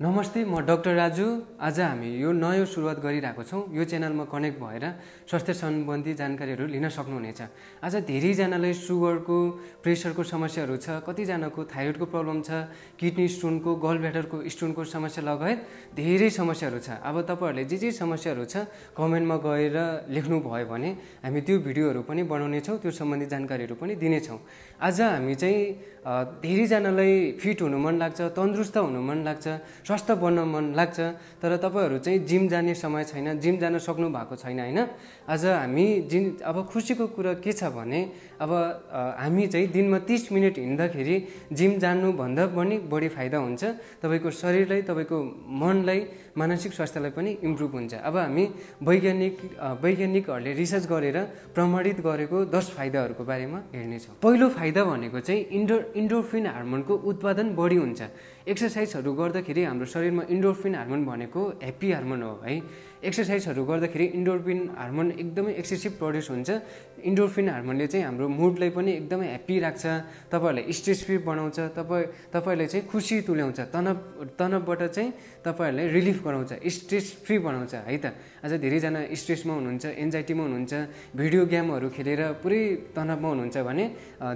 नमस्ते, म डाक्टर राजु। आज हामी यो नयाँ सुरुवात गरिरहेको छौँ। यो च्यानलमा कनेक्ट भएर स्वास्थ्य सम्बन्धी जानकारीहरू लिन सक्नुहुनेछ। आज धेरैजनालाई सुगरको, प्रेसरको समस्याहरू छ, कतिजनाको थाइरोइडको प्रब्लम छ, किडनी स्टोनको, गल ब्ल्याडरको स्टोनको समस्या लगायत धेरै समस्याहरू छ। अब तपाईहरूले जे समस्याहरू छ कमेन्टमा गएर लेख्नु भयो भने हामी त्यो भिडियोहरू पनि बनाउनेछौँ, त्यो सम्बन्धी जानकारीहरू पनि दिनेछौँ। आज हामी चाहिँ धेरैजनालाई फिट हुनु मन लाग्छ, तन्दुरुस्त हुनु मन लाग्छ, स्वस्थ बन्न मन लाग्छ, तर तपाईहरू चाहिँ जिम जाने समय छैन, जिम जान सक्नु भएको छैन हैन। आज हामी अब खुसीको कुरा के छ भने अब हामी चाहिँ दिनमा 30 मिनेट हिँड्दाखेरि जिम जान्नुभन्दा पनि बढी फाइदा हुन्छ। तपाईको शरीरलाई, तपाईको मनलाई, मानसिक स्वास्थ्यलाई पनि इम्प्रुभ हुन्छ। अब हामी वैज्ञानिकहरूले रिसर्च गरेर प्रमाणित गरेको 10 फाइदाहरूको बारेमा हेर्नेछौँ। पहिलो फाइदा भनेको चाहिँ इन्डोर्फिन हार्मोनको उत्पादन बढी हुन्छ। एक्सर्साइजहरू गर्दाखेरि हाम्रो शरीरमा इन्डोर्फिन हार्मोन भनेको ह्याप्पी हार्मोन हो है। एक्सर्साइजहरू गर्दाखेरि इन्डोर्फिन हार्मोन एकदमै एक्सेसिभ प्रड्युस हुन्छ। इन्डोर्फिन हार्मोनले चाहिँ हाम्रो मुडलाई पनि एकदमै ह्याप्पी राख्छ, तपाईहरूलाई स्ट्रेस फ्री बनाउँछ, तपाईलाई चाहिँ खुसी तुल्याउँछ, तनावबाट चाहिँ तपाईहरूलाई रिलिफ गराउँछ, स्ट्रेस फ्री बनाउँछ है त। आज धेरैजना स्ट्रेसमा हुनुहुन्छ, एन्जाइटीमा हुनुहुन्छ, भिडियो गेमहरू खेलेर पुरै तनावमा हुनुहुन्छ भने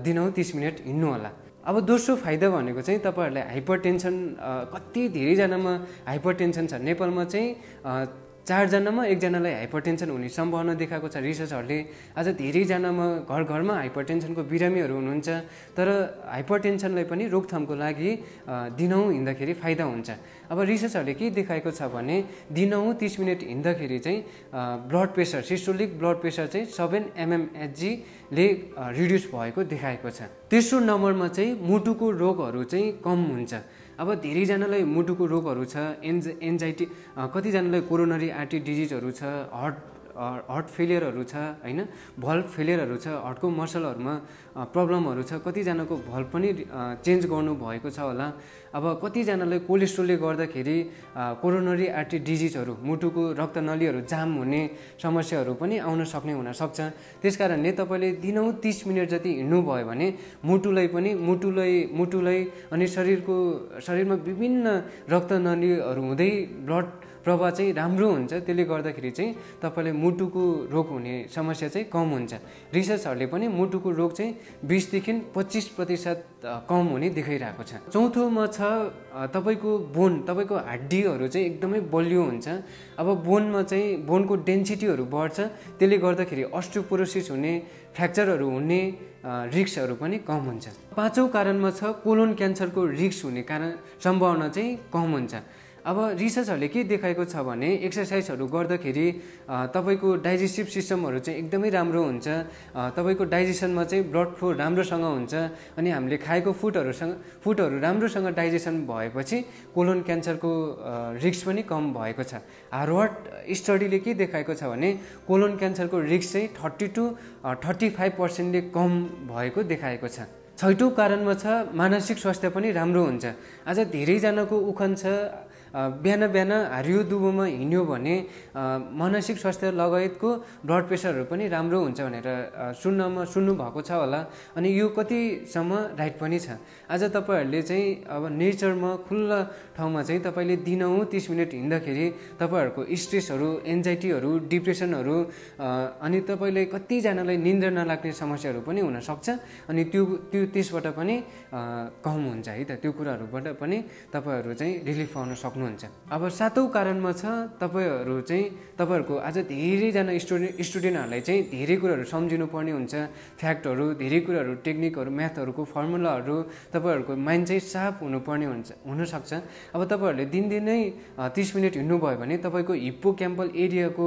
दिनहुँ 30 मिनट हिँड्नु होला। अब दोस्रो फाइदा भनेको चाहिँ तपाईहरूलाई हाइपरटेन्सन, कति धेरैजनामा हाइपरटेन्सन छ। नेपालमा चाहिँ 4 जनामा 1 जनालाई हाइपरटेन्सन हुने सम्भावना देखाएको छ रिसर्चहरूले। आज धेरैजनामा घरमा हाइपरटेन्सनको बिरामीहरू हुनुहुन्छ, तर हाइपरटेन्सनलाई पनि रोकथामको लागि दिनहुँ हिँड्दाखेरि फाइदा हुन्छ। अब रिसर्चहरूले के देखाएको छ भने दिनहुँ 30 मिनट हिँड्दाखेरि चाहिँ blood pressure, systolic blood pressure चाहिँ 7 mmHg ले रिड्युस भएको देखाएको छ। तेस्रो नम्बरमा चाहिँ मुटुको रोगहरू चाहिँ कम हुन्छ। अब धेरैजनालाई मुटुको रोगहरू छ, एन्जाइटी, कतिजनालाई कोरोनरी आर्टरी डिजिजहरू छ, हार्ट फेलियरहरू छ हैन, भल्भ फेलियरहरू छ, हार्टको मसलहरूमा प्रब्लमहरू छ, कतिजनाको भल्भ पनि चेन्ज गर्नु भएको छ होला। अब कतिजनालाई कोलेस्ट्रोलले गर्दाखेरि कोरोनरी आर्टरी डिजिजहरू, मुटुको रक्तनलीहरू जाम हुने समस्याहरू पनि आउन सक्ने हुनसक्छ। त्यसकारणले तपाईँले दिनहुँ 30 मिनट जति हिँड्नुभयो भने मुटुलाई अनि शरीरमा विभिन्न रक्तनलीहरू हुँदै ब्लड प्रवाह चाहिँ राम्रो हुन्छ। त्यसले गर्दाखेरि चाहिँ तपाईँले मुटुको रोग हुने समस्या चाहिँ कम हुन्छ। रिसर्चहरूले पनि मुटुको रोग चाहिँ 20 देखि 25% कम हुने देखाइरहेको छ। चौथोमा छ तपाईँको बोन, तपाईँको हड्डीहरू चाहिँ एकदमै बलियो हुन्छ। अब बोनको डेन्सिटीहरू बढ्छ, त्यसले गर्दाखेरि अस्टियोपोरोसिस हुने, फ्र्याक्चरहरू हुने रिस्कहरू पनि कम हुन्छ। पाँचौं कारणमा छ कोलोन क्यान्सरको रिस्क हुने सम्भावना चाहिँ कम हुन्छ। अब रिसर्चहरूले के देखाएको छ भने एक्सर्साइजहरू गर्दाखेरि तपाईँको डाइजेस्टिभ सिस्टमहरू चाहिँ एकदमै राम्रो हुन्छ। तपाईँको डाइजेसनमा चाहिँ ब्लड फ्लो राम्रोसँग हुन्छ अनि हामीले खाएको फुडहरू राम्रोसँग डाइजेसन भएपछि कोलोन क्यान्सरको रिस्क पनि कम भएको छ। हार्वर्ड स्टडीले के देखाएको छ भने कोलोन क्यान्सरको रिस्क चाहिँ 30 to 35% कम भएको देखाएको छ। छैटौं कारणमा छ मानसिक स्वास्थ्य पनि राम्रो हुन्छ। आज धेरैजनाको उखान छ बिहान हरियो दुबोमा हिँड्यो भने मानसिक स्वास्थ्य लगायतको ब्लड प्रेसरहरू पनि राम्रो हुन्छ भनेर सुन्नु भएको छ होला। अनि यो कतिसम्म राइट पनि छ। आज तपाईँहरूले चाहिँ अब नेचरमा, खुल्ला ठाउँमा चाहिँ तपाईँले दिनहुँ 30 मिनट हिँड्दाखेरि तपाईँहरूको स्ट्रेसहरू, एन्जाइटीहरू, डिप्रेसनहरू अनि तपाईँलाई कतिजनालाई निन्द्रा नलाग्ने समस्याहरू पनि हुनसक्छ अनि त्यसबाट पनि कम हुन्छ है त। त्यो कुराहरूबाट पनि तपाईँहरू चाहिँ रिलिफ पाउन सक्नुहुन्छ। अब सातौं कारणमा छ तपाईँहरूको आज धेरैजना स्टुडेन्टहरूलाई चाहिँ धेरै कुराहरू सम्झिनु पर्ने हुन्छ, फ्याक्टहरू, धेरै कुराहरू, टेक्निकहरू, म्याथहरूको फर्मुलाहरू, तपाईँहरूको माइन्ड चाहिँ सार्प हुनुपर्ने हुनसक्छ। अब तपाईँहरूले दिनदिनै 30 मिनट हिँड्नुभयो भने तपाईँको हिप्पोक्याम्पल एरियाको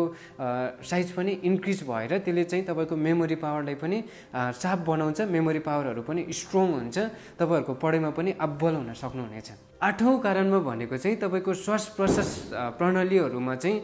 साइज पनि इन्क्रिज भएर त्यसले चाहिँ तपाईँको मेमोरी पावरलाई पनि सार्प बनाउँछ, मेमोरी पावरहरू पनि स्ट्रङ हुन्छ, तपाईँहरूको पढाइमा पनि अब्बल हुन सक्नुहुनेछ। आठौं कारणमा भनेको चाहिँ तपाईँको श्वास प्रश्वास प्रणालीहरूमा चाहिँ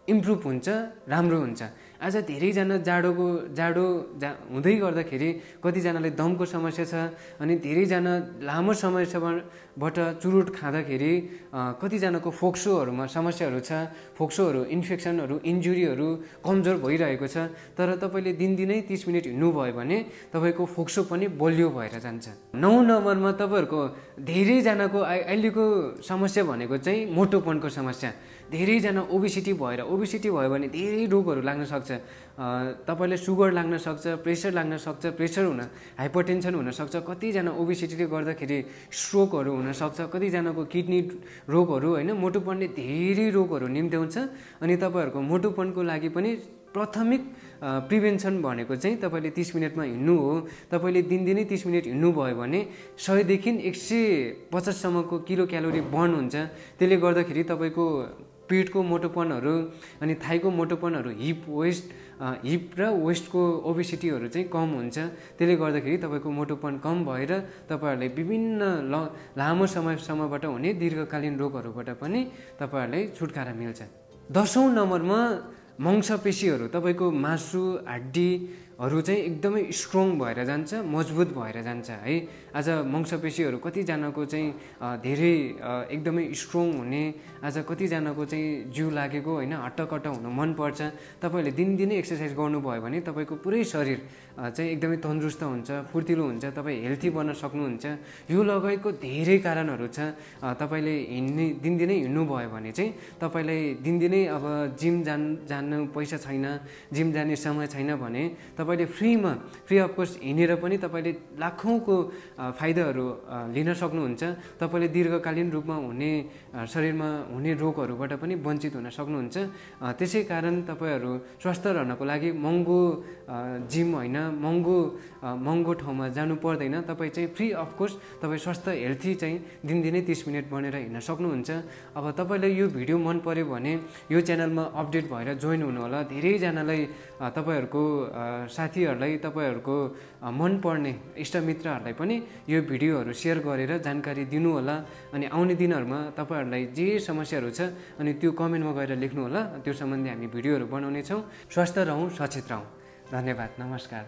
इम्प्रुभ हुन्छ, राम्रो हुन्छ। आज धेरैजना जाडो हुँदै गर्दाखेरि कतिजनालाई दमको समस्या छ अनि धेरैजना लामो समयसम्म बाट चुरोट खाँदाखेरि कतिजनाको फोक्सोहरूमा समस्याहरू छ, फोक्सोहरू, इन्फेक्सनहरू, इन्जुरीहरू कमजोर भइरहेको छ। तर तपाईँले दिनदिनै 30 मिनट हिँड्नुभयो भने तपाईँको फोक्सो पनि बलियो भएर जान्छ। 9 नम्बरमा तपाईँहरूको धेरैजनाको अहिलेको समस्या भनेको चाहिँ मोटोपनको समस्या। धेरैजना ओबेसिटी भयो भने धेरै रोगहरू लाग्न सक्छ। तपाईँले सुगर लाग्न सक्छ, प्रेसर लाग्न सक्छ, प्रेसर हुन, हाइपरटेन्सन हुनसक्छ। कतिजना ओबेसिटीले गर्दाखेरि स्ट्रोकहरू हुनसक्छ, कतिजनाको किडनी रोगहरू होइन। मोटोपनले धेरै रोगहरू निम्त्याउँछ। अनि तपाईँहरूको मोटोपनको लागि पनि प्राथमिक प्रिभेन्सन भनेको चाहिँ तपाईँले 30 मिनटमा हिँड्नु हो। तपाईँले दिनदिनै 30 मिनट हिँड्नुभयो भने 100 देखि 150सम्मको किलो क्यालोरी बर्न हुन्छ। त्यसले गर्दाखेरि तपाईँको पेटको मोटोपनहरू अनि थाइको मोटोपनहरू, हिप र वेस्टको ओबेसिटीहरू चाहिँ कम हुन्छ। त्यसले गर्दाखेरि तपाईँको मोटोपन कम भएर तपाईँहरूलाई विभिन्न लामो समयसम्मबाट हुने दीर्घकालीन रोगहरूबाट पनि तपाईँहरूलाई छुटकारा मिल्छ। 10औं नम्बरमा मांसपेशीहरू, तपाईँको मासु, हड्डीहरू चाहिँ एकदमै स्ट्रङ भएर जान्छ, मजबुत भएर जान्छ है। आज मांसपेशीहरू कतिजनाको चाहिँ धेरै एकदमै स्ट्रङ हुने, आज कतिजनाको चाहिँ जिउ लागेको होइन, हट्टकट्ट हुनु मनपर्छ। तपाईँहरूले दिनदिनै एक्सर्साइज गर्नुभयो भने तपाईँको पुरै शरीर चाहिँ एकदमै तन्दुरुस्त हुन्छ, फुर्तिलो हुन्छ, तपाईँ हेल्थी बन्न सक्नुहुन्छ। यो लगायतको धेरै कारणहरू छ। तपाईँले दिनदिनै हिँड्नुभयो भने चाहिँ तपाईँलाई दिनदिनै अब जिम जानु पैसा छैन, जिम जाने समय छैन भने तपाईँले फ्री अफ कोर्स हिँडेर पनि तपाईँले लाखौँको फाइदाहरू लिन सक्नुहुन्छ। तपाईँले दीर्घकालीन रूपमा हुने शरीरमा हुने रोगहरूबाट पनि वञ्चित हुन सक्नुहुन्छ। त्यसै कारण तपाईँहरू स्वस्थ रहनको लागि महँगो जिम होइन, महँगो ठाउँमा जानु पर्दैन। तपाईँ चाहिँ फ्री अफ कोर्स तपाईँ स्वस्थ हेल्थी चाहिँ दिनदिनै 30 मिनट बनेर हिँड्न सक्नुहुन्छ। अब तपाईँलाई यो भिडियो मन पर्यो भने यो च्यानलमा अपडेट भएर जोइन हुनुहोला। धेरैजनालाई तपाईँहरूको साथीहरूलाई, तपाईँहरूको मनपर्ने इष्टमित्रहरूलाई पनि यो भिडियोहरू सेयर गरेर जानकारी दिनुहोला। अनि आउने दिनहरूमा तपाईँहरूलाई जे समस्याहरू छ अनि त्यो कमेन्टमा गएर लेख्नुहोला। त्यो सम्बन्धी हामी भिडियोहरू बनाउनेछौँ। स्वस्थ रहौँ, सचेत रहौँ। धन्यवाद, नमस्कार।